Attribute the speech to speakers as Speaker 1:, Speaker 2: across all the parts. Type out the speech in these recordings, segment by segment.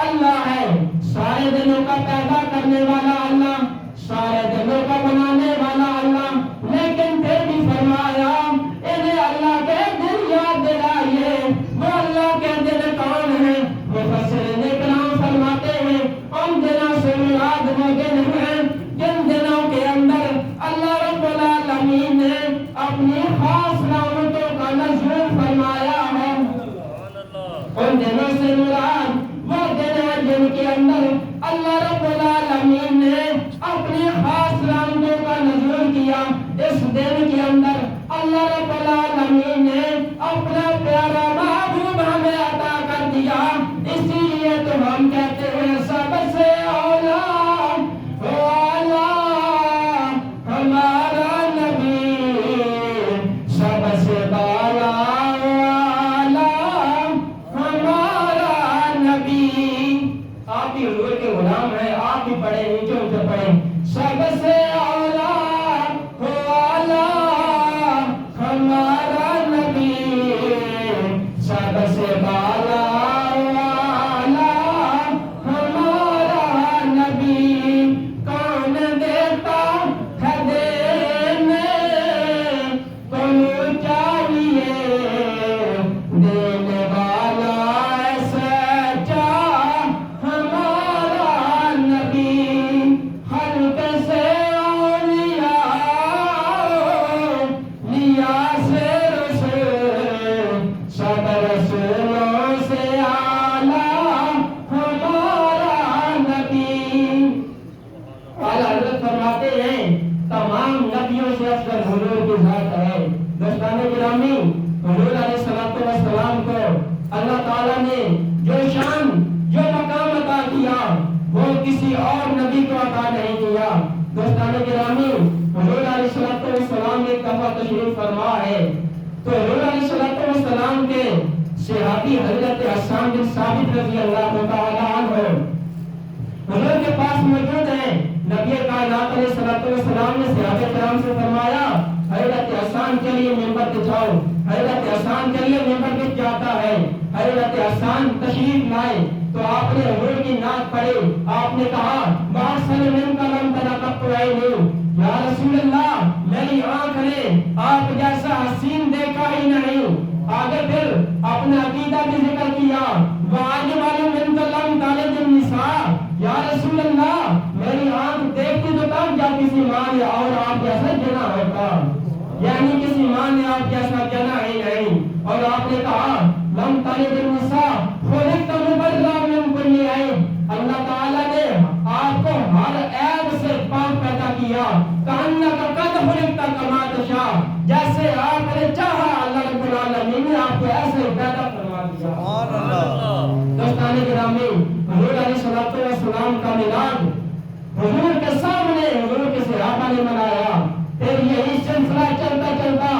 Speaker 1: اللہ ہے، سارے دلوں کا پیدا کرنے والا اللہ، سارے دلوں کا بنانے والا اللہ، لیکن پھر بھی فرمایا انہیں اللہ کے دل یاد دلائیے۔ وہ اللہ کے دل کون ہیں؟ مفسرین کرام فرماتے ہیں ان دنوں سے مراد وہ دن ہیں جن دنوں کے اندر اللہ رب العالمین نے اپنی خاص رحمتوں کا نزول فرمایا ہے۔ ان دنوں سے مراد وہ دن ہیں جن کے اندر اللہ رب العالمین نے اپنی خاص رحمتوں کا نزول کیا۔ اس دن کے اندر اللہ رب العالمین نے اپنا پیارا محبوب ہمیں عطا کر دیا۔ اسی لیے تو ہم کہتے ہیں سب سے اولا والا ہمارا نبی، سب سے بالا والا ہمارا نبی۔ آپ بھی حضور کے غلام ہیں، آپ بھی پڑھیں، نیچے سے پڑھیں، سب سے اولا والا ہمارا نبی، سب سے بالا والا ہمارا نبی۔ کون دیتا ہے دینے کو چاہیے، دینے والا ہے سچا ہمارا نبی۔ خلق سے اولیاء لیا سے رسول، سب رسولوں سے اعلیٰ ہمارا نبی۔ اعلیٰ حضرت فرماتے ہیں تمام نبیوں سے افضل حضور کی ذات ہے۔ دوستان گرامی، حضور علیہ السلام کو اللہ تعالیٰ نے جو شان جو مقام عطا کیا وہ کسی اور نبی کو عطا نہیں کیا۔ دوستان گرامی، حضور علیہ السلام ایک دفعہ تشریف فرما ہے تو حضور علیہ السلام کے صحابی حضرت حسان بن ثابت رضی اللہ تعالیٰ عنہ حضور کے پاس موجود ہیں۔ نبی کائنات علیہ السلام نے صحابہ کرام سے فرمایا حضرت حسان کے لیے ممبر بچھاؤ۔ حضرت حسان کے لیے ممبر بچھ جاتا ہے۔ حضرت حسان تشریف لائے تو آپ نے حضور کی نعت پڑھی۔ آپ نے کہا مارسل من کلم تنقب عینی، یا رسول اللہ میری آنکھ نے آپ جیسا حسین دیکھا ہی نہیں۔ آگے پھر اپنا عقیدہ بھی ذکر کیا، وَعَجْمَلُ مِنْ کَلَمْ طَالِبِ النِّسَاء، یا رسول اللہ میری آنکھ دیکھتی تو تب جب کسی ماں نے اور آپ جیسا جنا ہوتا، یعنی کسی ماں نے آپ جیسا جنا ہی نہیں۔ اور آپ نے کہا لم طالب النساء خلقت مبرأ من کل عیب، اللہ تعالیٰ نے آپ کو ہر عیب سے پاک پیدا کیا۔ کأنک قد خلقت کما تشاء، جیسے آپ نے چاہا اللہ رب العالمین نے آپ کو ایسے پیدا فرما دیا۔ سبحان اللہ۔ دوستان گرامی، حضور علیہ السلام کا میلاد حضور کے سامنے حضور کے صحابہ نے منایا۔ پھر یہی سلسلہ چلتا چلتا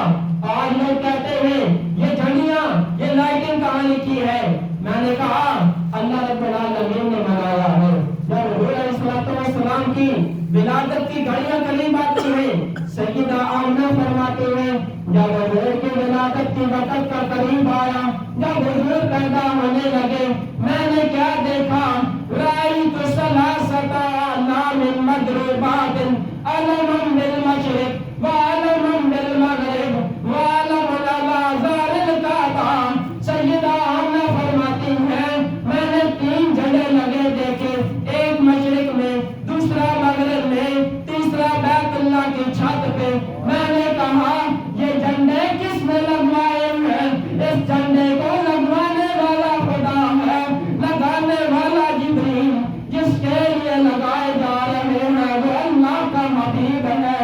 Speaker 1: آج لوگ کہتے ہیں یہ جھنڈیاں یہ لائٹنگ کہاں لکھی ہے؟ میں نے کہا اللہ رب العالمین نے منایا ہے۔ جب حضور علیہ السلام کی ولادت کی گھڑیاں قریب آتی ہیں، سیدہ آمنہ فرماتے ہیں جب حضور کی ولادت کی وقت کا قریب آیا، جب حضور پیدا ہونے لگے، میں نے کیا دیکھا؟ رأیت ثلاثة أعلام مضروبات، علم بالمشرق وعلم بالمغرب وعلم على ظهر الكعبة۔ سیدہ آمنہ فرماتی ہیں میں نے 3 جھنڈے لگے دیکھے، ایک مشرق میں، دوسرا مغرب میں، تیسرا بیت اللہ کی چھت پہ۔ میں نے کہا یہ جھنڈے کس نے لگوائے ہیں؟ اس جھنڈے کو لگوانے والا خدا ہے، لگانے والا جبریل، جس کے لیے لگائے جا رہے ہیں وہ اللہ کا حبیب ہے۔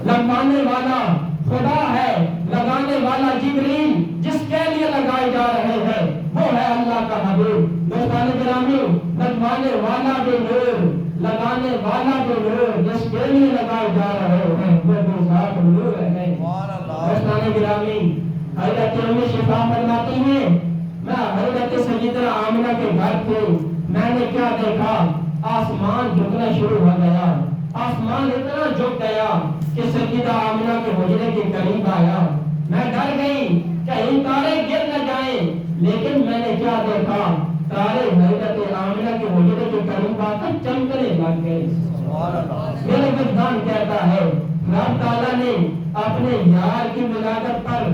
Speaker 1: لگوانے والا خدا ہے، لگانے والا جبریل جس کے لیے لگائے جا رہے ہیں وہ ہے اللہ کا حبیب۔ دوستان گرامی، لگوانے والا بھی نور، لگانے والا بھی نور، جس کے لیے لگائے جا رہے ہیں وہ بھی ذات نور ہے۔ دوستان گرامی، حضرت ام شفا فرماتی ہیں میں حضرت سیدنا آمنہ کے گھر تھی، میں نے کیا دیکھا؟ آسمان جھکنا شروع ہو گیا، آسمان اتنا جھک گیا کہ سیدہ آمنہ کے حجرے کے قریب آیا۔ میں ڈر گئی کہیں تارے گر نہ جائیں، لیکن میں نے کیا دیکھا؟ ستارے حضرت آمنہ کے حجرے کے قریب آ کر چمکنے لگ گئے. میرا وجدان کہتا ہے رب تعالیٰ نے اپنے یار کی ولادت پر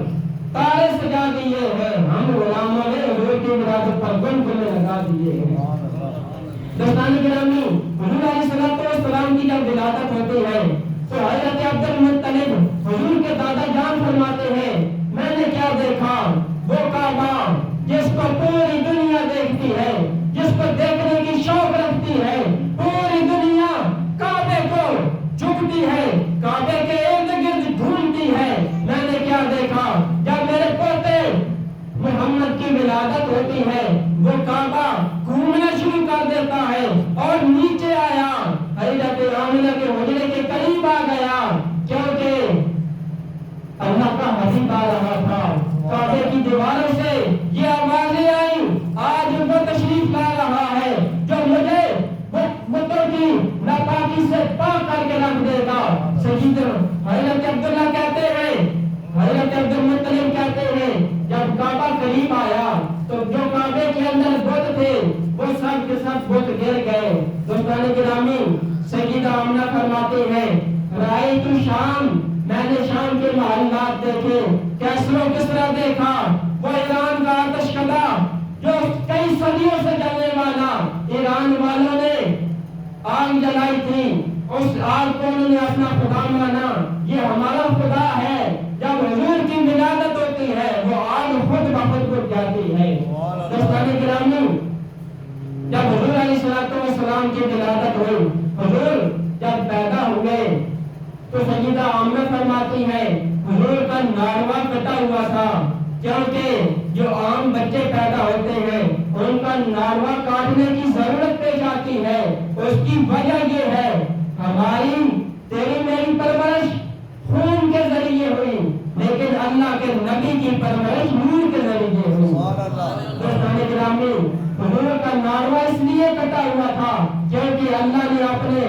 Speaker 1: تارے سجا دیے ہیں، ہم غلاموں نے حضور کی ولادت پر گنگنے لگا دیے ہیں. دوستان گرامی، حضور علیہ السلام کی جب ولادت ہوتی ہے تو حضرت عبد المطلب حضور کے دادا جان فرماتے ہیں میں نے کیا دیکھا، وہ کعبہ جس کو پوری دنیا دیکھتی ہے، جس کو دیکھنے کی شوق رکھتی ہے، پوری دنیا کعبے کو جھکتی ہے، کعبے کے ارد گرد ڈھونڈتی ہے. میں نے کیا دیکھا، جب میرے پوتے محمد کی ولادت ہوتی ہے وہ کعبہ گھومنا شروع کر دیتا ہے اور نیچے آیا حضرت آمنہ کے حجرے کے قریب آ گیا، کیونکہ اللہ کا حبیب آ رہا تھا. کعبے کی دیواروں سے یہ آوازیں آئیں، آج وہ تشریف لا رہا ہے جو مجھے بتوں کی ناپاکی سے پاک کر کے رکھ دے گا. سیدنا حضرت عبداللہ کہتے ہیں، حضرت عبد المطلب کہتے ہیں جب کعبہ قریب آیا تو جو کعبے کے اندر بت تھے وہ سب کے سب بت گر گئے. دوستان گرامی، سیدہ آمنہ فرماتے ہیں رأیت شام، میں نے شام کے محلات دیکھے، کیسر و کسرا دیکھا، وہ ایران کا آتش کدا جو کئی صدیوں سے جلنے والا، ایران والوں نے آگ جلائی تھی، اس آگ کو انہوں نے اپنا خدا مانا، یہ ہمارا خدا ہے. جب حضور کی ولادت ہوتی ہے وہ آگ خود بخود بجھ جاتی ہے. دوستان گرامی، جب حضور علیہ السلام کی ولادت ہوئی، حضور جب پیدا ہوئے تو سیدہ آمنہ فرماتی ہے حضور کا ناروا کٹا ہوا تھا، کیونکہ جو عام بچے پیدا ہوتے ہیں ان کا ناروا کاٹنے کی ضرورت پیش آتی ہے. اس کی وجہ یہ ہے ہماری تیری میری پرورش خون کے ذریعے ہوئی، لیکن اللہ کے نبی کی پرورش نور کے ذریعے ہوئی. دوستان گرامی، حضور کا ناروا اس لیے کٹا ہوا تھا کیونکہ اللہ نے اپنے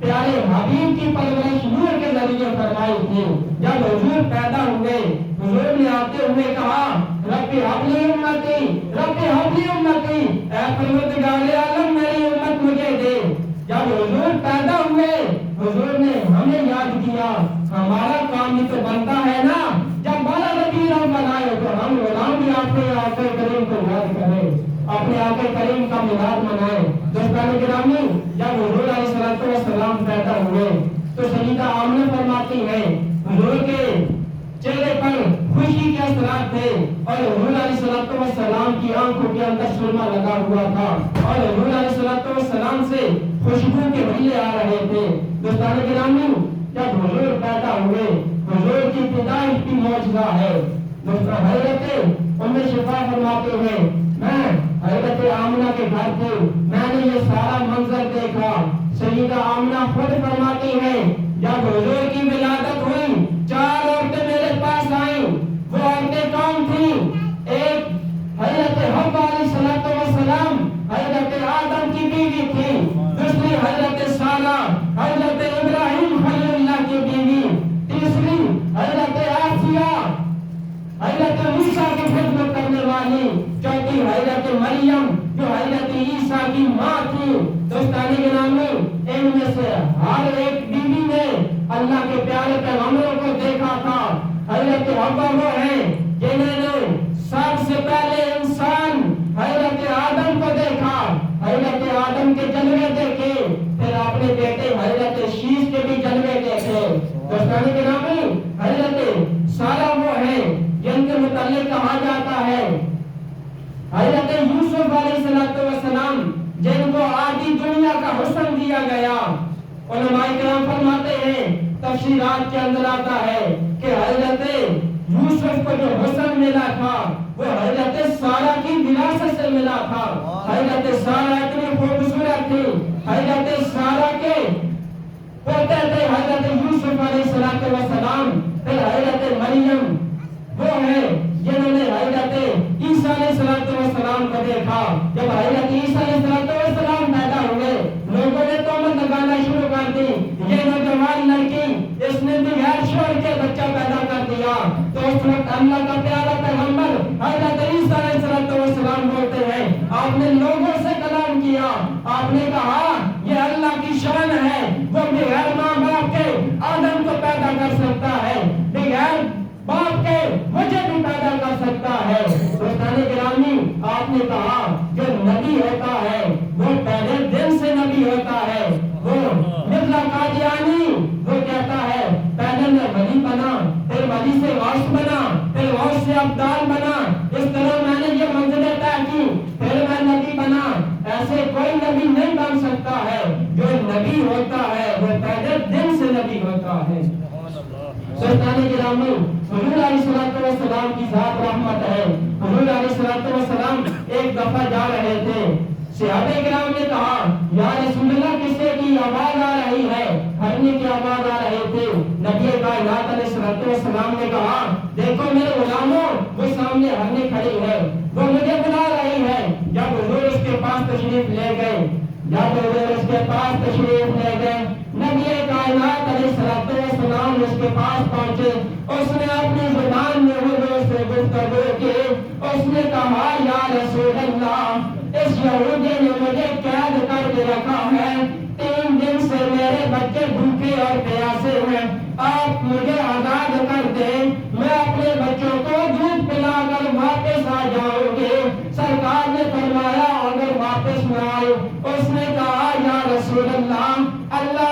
Speaker 1: پیارے حبیب کی پرورش نور کے ذریعے فرمائی تھی. جب حضور پیدا ہوئے حضور نے آتے ہوئے کہا رب حبلی امتی، رب حبلی امتی، اے پروردگار عالم میری امت مجھے دے. جب حضور پیدا ہوئے حضور نے ہمیں یاد کیا. ہمارا کام بھی تو بنتا ہے نا، جب بالا نبی ہم بنائے تو ہم غلام بھی اپنے آقا کریم کو یاد کریں، اپنے آقا کریم کا میلاد منائیں. دوستان گرامی، جب حضور علیہ السلام پیدا ہوئے تو سیدہ آمنہ فرماتی ہے حضور کے چہرے پر خوشی کے اثرات تھے اور حضور علیہ السلام کی آنکھوں کے اندر سرما لگا ہوا تھا اور حضور علیہ السلام سے خوشبو کے بھیے آ رہے تھے. دوستان گرامی، جب حضور پیدا ہوئے حضور کی پیدائش کی معجزہ ہے. حضرت ام شفا فرماتے ہیں میں حضرت آمنہ کے گھر تھی، میں نے یہ سارا منظر دیکھا. سیدہ آمنہ خود فرماتی ہیں جب حضور کی ولادت ہوئی 4 عورتیں میرے پاس آئیں. وہ عورتیں کون تھیں؟ ایک حضرت حوا علیہ السلام حضرت آدم کی بیوی تھی، دوسری حضرت سارہ حضرت ابراہیم خلیل اللہ کی بیوی، تیسری حضرت آسیہ حضرت موسیٰ کی خدمت کرنے والی، چوتھی حضرت مریم جو حضرت عیسیٰ کی ماں تھی. دوستان گرامی، ان میں سے ہر ایک بیوی نے اللہ کے پیارے پیغمبروں کو دیکھا تھا. حضرت حوا وہ ہیں جنہوں نے سب سے پہلے انسان حضرت آدم کو دیکھا، حضرت آدم کے جلوے دیکھے، پھر اپنے بیٹے حضرت شیش کے بھی جلوے دیکھے. دوستان گرامی، حضرت سارہ وہ ہیں جن کے متعلق کہا جاتا ہے حضرت یوسف علیہ السلام جن کو آدھی دنیا کا حسن دیا گیا. علماء کرام فرماتے ہیں تفسیرات کے اندر آتا ہے کہ حضرت یوسف کو جو حسن ملا تھا وہ حضرت سارہ کی وراثت سے ملا تھا. حضرت سارہ اتنی خوبصورت تھی، حضرت سارہ کے پوتے تھے حضرت یوسف علیہ السلام. پھر حضرت مریم وہ ہیں جنہوں نے حضرت عیسیٰ علیہ السلام کو دیکھا. جب حضرت عیسیٰ علیہ السلام پیدا ہوئے لوگوں نے تہمت لگانا شروع کر دی، یہ نوجوان لڑکی اس نے بغیر شوہر کے بچہ پیدا کر دیا. تو اس وقت اللہ کا پیارا پیغمبر حضرت عیسیٰ علیہ السلام بولتے ہیں آپ نے لوگوں سے کلام کیا، آپ نے کہا یہ اللہ کی شان ہے، وہ بغیر ماں باپ کے آدم کو پیدا کر سکتا ہے، بغیر باپ کے مجھے بھی پیدا کر سکتا ہے۔ دوستان گرامی، آپ نے کہا جو نبی ہوتا ہے وہ پہلے دن سے نبی ہوتا ہے۔ وہ مرزا قادیانی وہ کہتا ہے پہلے میں ولی بنا، پھر ولی سے غوث بنا، پھر غوث سے ابدال بنا، اس طرح میں نے یہ منزلیں طے کی، پھر میں نبی بنا۔ ایسے کوئی نبی نہیں بن سکتا ہے، جو نبی ہوتا ہے وہ پہلے دن سے نبی ہوتا ہے۔ دوستان گرامی، حضور علیہ السلام کی ذات رحمت ہے۔ حضور علیہ السلام ایک دفعہ جا رہے تھے، صحابہ کرام نے کہا یا رسول اللہ کسے کی آواز آ رہی ہے؟ ہرنے کی آواز آ رہے تھے۔ نبی کائنات علیہ السلام نے کہا دیکھو میرے غلاموں، وہ سامنے ہرنے کھڑی ہے، وہ مجھے بلا رہی ہے۔ جب حضور اس کے پاس تشریف لے گئے، نبی کائنات علیہ السلام اس کے پاس پہنچے، اس نے اپنی زبان میں حضور سے گفتگو کی، اس نے کہا یا رسول اللہ اس یہودی نے مجھے قید کر کے رکھا ہے، 3 دن سے میرے بچے بھوکے اور پیاسے ہیں، آپ مجھے آزاد کر دیں، میں اپنے بچوں کو دودھ پلا کر واپس آ جاؤں گی۔ سرکار نے فرمایا اگر واپس نہ آئے، اس نے کہا یا رسول اللہ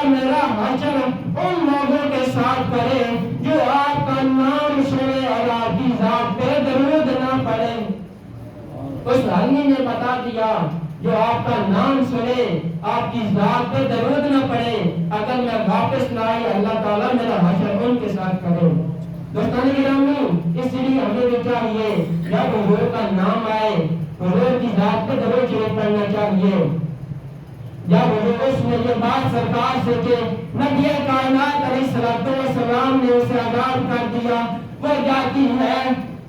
Speaker 1: میرا حشر ان لوگوں کے ساتھ کرے جو آپ کا نام سنے اور آپ کی ذات پہ درود نہ پڑے۔ اس ہرنی نے بتا دیا جو آپ کا نام سنے، آپ کی ذات پہ درود نہ پڑے، اگر میں واپس نہ آئی اللہ تعالیٰ میرا حشر ان کے ساتھ کرے۔ دوستان گرامی، اس لیے ہمیں بھی چاہیے جب حضور کا نام آئے حضور کی ذات پہ درود شریف پڑھنا چاہیے۔ جب حضور اس نے یہ بات سرکار سے کہ نبی کائنات علیہ السلام نے اسے آزاد کر دیا، وہ جاتی ہے،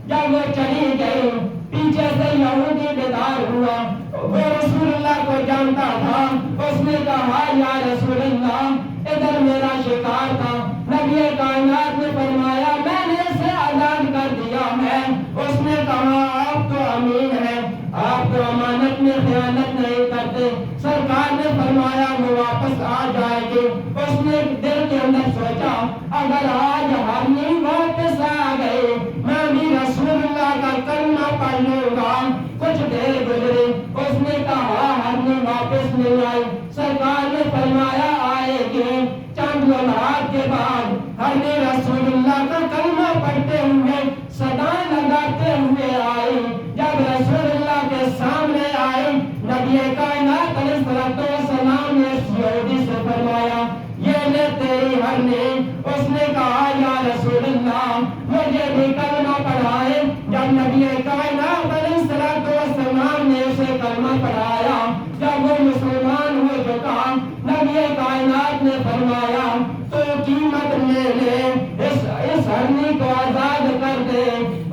Speaker 1: جب وہ چلی گئی پیچھے سے یہودی بیدار ہوا، وہ رسول اللہ کو جانتا تھا، اس نے کہا یا رسول اللہ ادھر میرا شکار تھا، نبی کائنات نے فرمایا میں نے اسے آزاد کر دیا ہے۔ اس نے کہا آپ تو امین ہیں، آپ تو امانت میں خیانت نہیں کرتے۔ سرکار نے فرمایا وہ واپس آ جائے گی۔ اس نے دل کے اندر سوچا اگر آج ہرنی واپس آ گئے میں بھی رسول اللہ کا کلمہ پڑھ لوں گا۔ کچھ دیر گزری، اس نے کہا ہرنی واپس نہیں آئی، سرکار نے فرمایا آئے گی۔ چند لمحات کے بعد ہرنی رسول اللہ کا کلمہ پڑھتے ہوئے صدائیں لگاتے ہوئے آئی۔ جب رسول اللہ کے سامنے آئی نبی کائنات علیہ السلام نے اس یہودی سے فرمایا یہ لے تیری ہرنی۔ اس نے کہا یا رسول اللہ مجھے بھی کلمہ پڑھائے۔ جب نبی کائنات علیہ السلام نے اسے کلمہ پڑھایا، جب وہ مسلمان ہو چکا، نبی کائنات نے فرمایا تو قیمت لے لے، اس ہرنی کو آزاد کر دے۔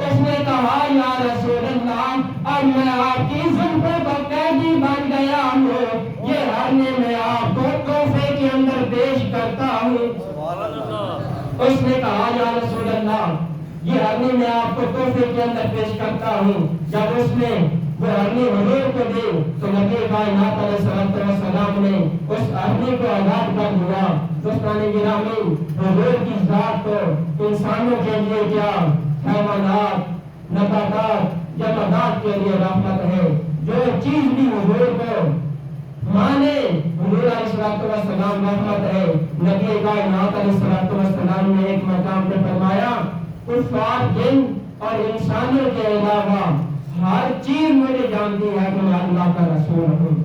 Speaker 1: اس نے کہا یا رسول اللہ اب میں آپ کی زلفوں کا قیدی بن گیا ہوں، یہ ہرنی میں آپ کو تحفے کے اندر پیش کرتا ہوں۔ اس نے کہا یا رسول اللہ یہ ہرنی میں آپ کو تحفے کے اندر پیش کرتا ہوں۔ جب اس نے وہ ہرنی حضور کو دی تو نبی کائنات علیہ السلام نے اس ہرنی کو آزاد کر دیا۔ دوستان گرامی، حضور کی ذات تو انسانوں کے لیے کیا حیوانات، نباتات، جمادات کے لیے رحمت ہے۔ جو چیز بھی حضور کو مانے حضور علیہ السلام رحمت ہے۔ نبی کائنات علیہ السلام نے ایک مقام پہ فرمایا کفار جن اور انسانوں کے علاوہ ہر چیز مجھے جانتی ہے کہ میں اللہ کا رسول ہوں،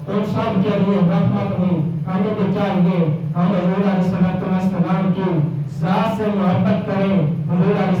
Speaker 1: ان سب کے لیے رحمت ہوں۔ ہمیں تو چاہیے ہم حضور علیہ السلام کی ذات سے محبت کریں، حضور علیہ